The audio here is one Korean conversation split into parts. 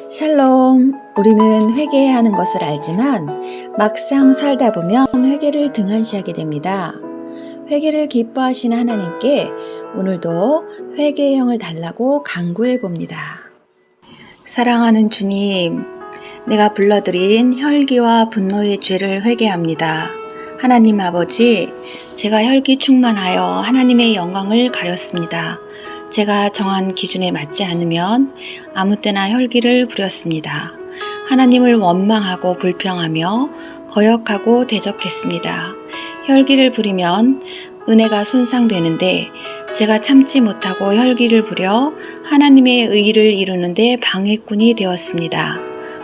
샬롬. 우리는 회개해야 하는 것을 알지만 막상 살다 보면 회개를 등한시하게 됩니다. 회개를 기뻐하시는 하나님께 오늘도 회개의 영을 달라고 간구해 봅니다. 사랑하는 주님, 내가 불러드린 혈기와 분노의 죄를 회개합니다. 하나님 아버지, 제가 혈기 충만하여 하나님의 영광을 가렸습니다. 제가 정한 기준에 맞지 않으면 아무 때나 혈기를 부렸습니다. 하나님을 원망하고 불평하며 거역하고 대적했습니다. 혈기를 부리면 은혜가 손상되는데 제가 참지 못하고 혈기를 부려 하나님의 의를 이루는데 방해꾼이 되었습니다.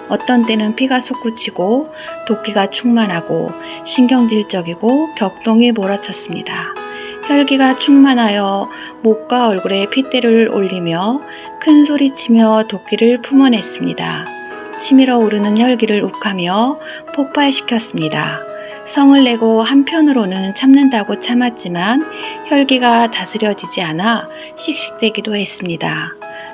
어떤 때는 피가 솟구치고 도끼가 충만하고 신경질적이고 격동이 몰아쳤습니다. 혈기가 충만하여 목과 얼굴에 핏대를 올리며 큰 소리치며 도끼를 품어냈습니다. 치밀어 오르는 혈기를 욱하며 폭발시켰습니다. 성을 내고 한편으로는 참는다고 참았지만 혈기가 다스려지지 않아 씩씩대기도 했습니다.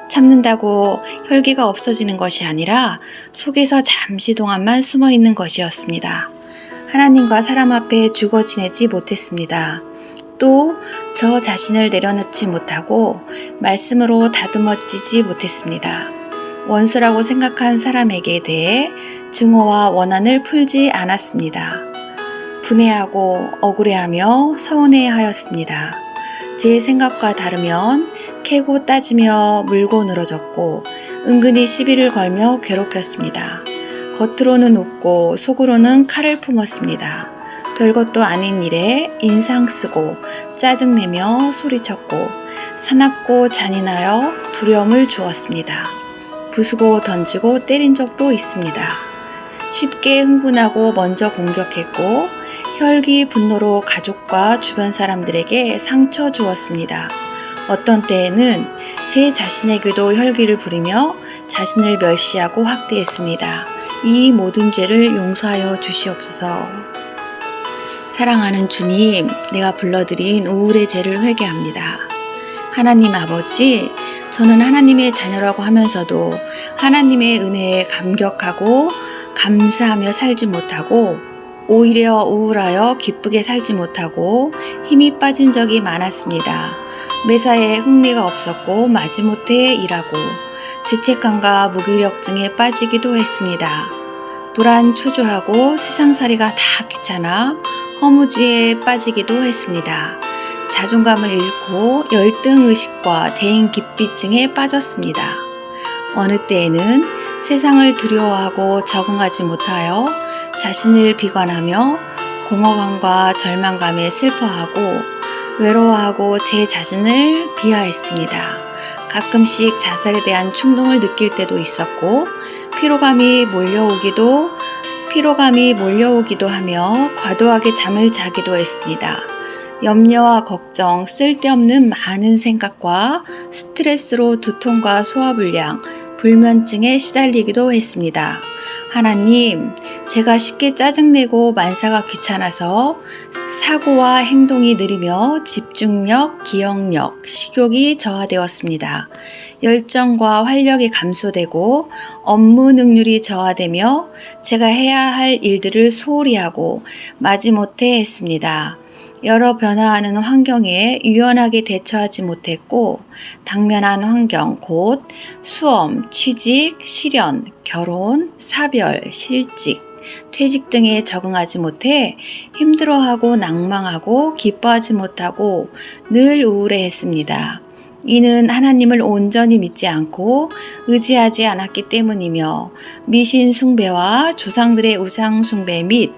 참는다고 혈기가 없어지는 것이 아니라 속에서 잠시 동안만 숨어 있는 것이었습니다. 하나님과 사람 앞에 죽어 지내지 못했습니다. 또 저 자신을 내려놓지 못하고 말씀으로 다듬어지지 못했습니다. 원수라고 생각한 사람에게 대해 증오와 원한을 풀지 않았습니다. 분해하고 억울해하며 서운해하였습니다. 제 생각과 다르면 캐고 따지며 물고 늘어졌고 은근히 시비를 걸며 괴롭혔습니다. 겉으로는 웃고 속으로는 칼을 품었습니다. 별것도 아닌 일에 인상 쓰고 짜증내며 소리쳤고 사납고 잔인하여 두려움을 주었습니다. 부수고 던지고 때린 적도 있습니다. 쉽게 흥분하고 먼저 공격했고 혈기 분노로 가족과 주변 사람들에게 상처 주었습니다. 어떤 때에는 제 자신에게도 혈기를 부리며 자신을 멸시하고 학대했습니다. 이 모든 죄를 용서하여 주시옵소서. 사랑하는 주님, 내가 불러드린 우울의 죄를 회개합니다. 하나님 아버지, 저는 하나님의 자녀라고 하면서도 하나님의 은혜에 감격하고 감사하며 살지 못하고 오히려 우울하여 기쁘게 살지 못하고 힘이 빠진 적이 많았습니다. 매사에 흥미가 없었고 마지못해 일하고 죄책감과 무기력증에 빠지기도 했습니다. 불안 초조하고 세상살이가 다 귀찮아 허무지에 빠지기도 했습니다. 자존감을 잃고 열등의식과 대인기피증에 빠졌습니다. 어느 때에는 세상을 두려워하고 적응하지 못하여 자신을 비관하며 공허감과 절망감에 슬퍼하고 외로워하고 제 자신을 비하했습니다. 가끔씩 자살에 대한 충동을 느낄 때도 있었고 피로감이 몰려오기도 하며 과도하게 잠을 자기도 했습니다. 염려와 걱정, 쓸데없는 많은 생각과 스트레스로 두통과 소화불량, 불면증에 시달리기도 했습니다. 하나님, 제가 쉽게 짜증내고 만사가 귀찮아서 사고와 행동이 느리며 집중력, 기억력, 식욕이 저하되었습니다. 열정과 활력이 감소되고 업무 능률이 저하되며 제가 해야 할 일들을 소홀히 하고 마지못해 했습니다. 여러 변화하는 환경에 유연하게 대처하지 못했고 당면한 환경, 곧 수험, 취직, 실연, 결혼, 사별, 실직, 퇴직 등에 적응하지 못해 힘들어하고 낭망하고 기뻐하지 못하고 늘 우울해했습니다. 이는 하나님을 온전히 믿지 않고 의지하지 않았기 때문이며 미신 숭배와 조상들의 우상 숭배 및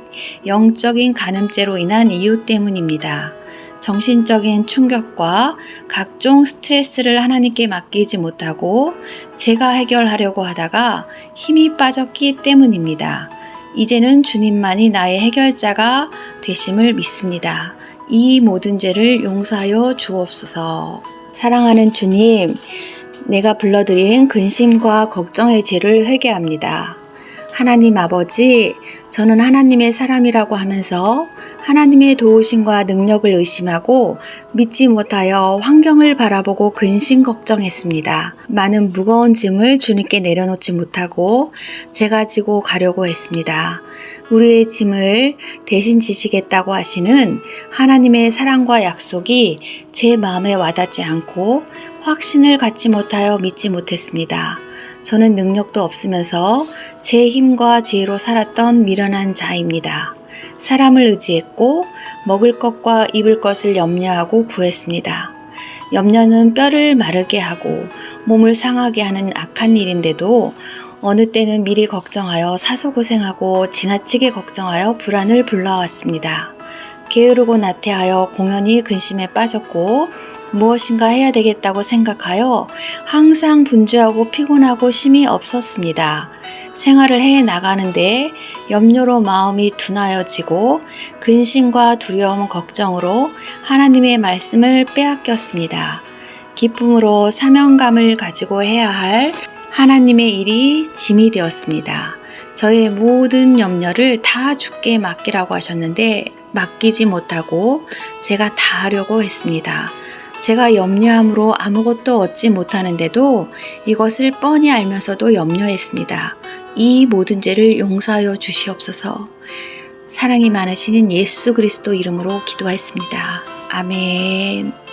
영적인 간음죄로 인한 이유 때문입니다. 정신적인 충격과 각종 스트레스를 하나님께 맡기지 못하고 제가 해결하려고 하다가 힘이 빠졌기 때문입니다. 이제는 주님만이 나의 해결자가 되심을 믿습니다. 이 모든 죄를 용서하여 주옵소서. 사랑하는 주님, 내가 불러드린 근심과 걱정의 죄를 회개합니다. 하나님 아버지, 저는 하나님의 사람이라고 하면서 하나님의 도우심과 능력을 의심하고 믿지 못하여 환경을 바라보고 근심 걱정했습니다. 많은 무거운 짐을 주님께 내려놓지 못하고 제가 지고 가려고 했습니다. 우리의 짐을 대신 지시겠다고 하시는 하나님의 사랑과 약속이 제 마음에 와닿지 않고 확신을 갖지 못하여 믿지 못했습니다. 저는 능력도 없으면서 제 힘과 지혜로 살았던 미련한 자입니다. 사람을 의지했고 먹을 것과 입을 것을 염려하고 구했습니다. 염려는 뼈를 마르게 하고 몸을 상하게 하는 악한 일인데도 어느 때는 미리 걱정하여 사소고생하고 지나치게 걱정하여 불안을 불러왔습니다. 게으르고 나태하여 공연히 근심에 빠졌고 무엇인가 해야 되겠다고 생각하여 항상 분주하고 피곤하고 힘이 없었습니다. 생활을 해 나가는데 염려로 마음이 둔하여지고 근심과 두려움, 걱정으로 하나님의 말씀을 빼앗겼습니다. 기쁨으로 사명감을 가지고 해야 할 하나님의 일이 짐이 되었습니다. 저의 모든 염려를 다 주께 맡기라고 하셨는데 맡기지 못하고 제가 다 하려고 했습니다. 제가 염려함으로 아무것도 얻지 못하는데도 이것을 뻔히 알면서도 염려했습니다. 이 모든 죄를 용서하여 주시옵소서. 사랑이 많으신 예수 그리스도 이름으로 기도하였습니다. 아멘.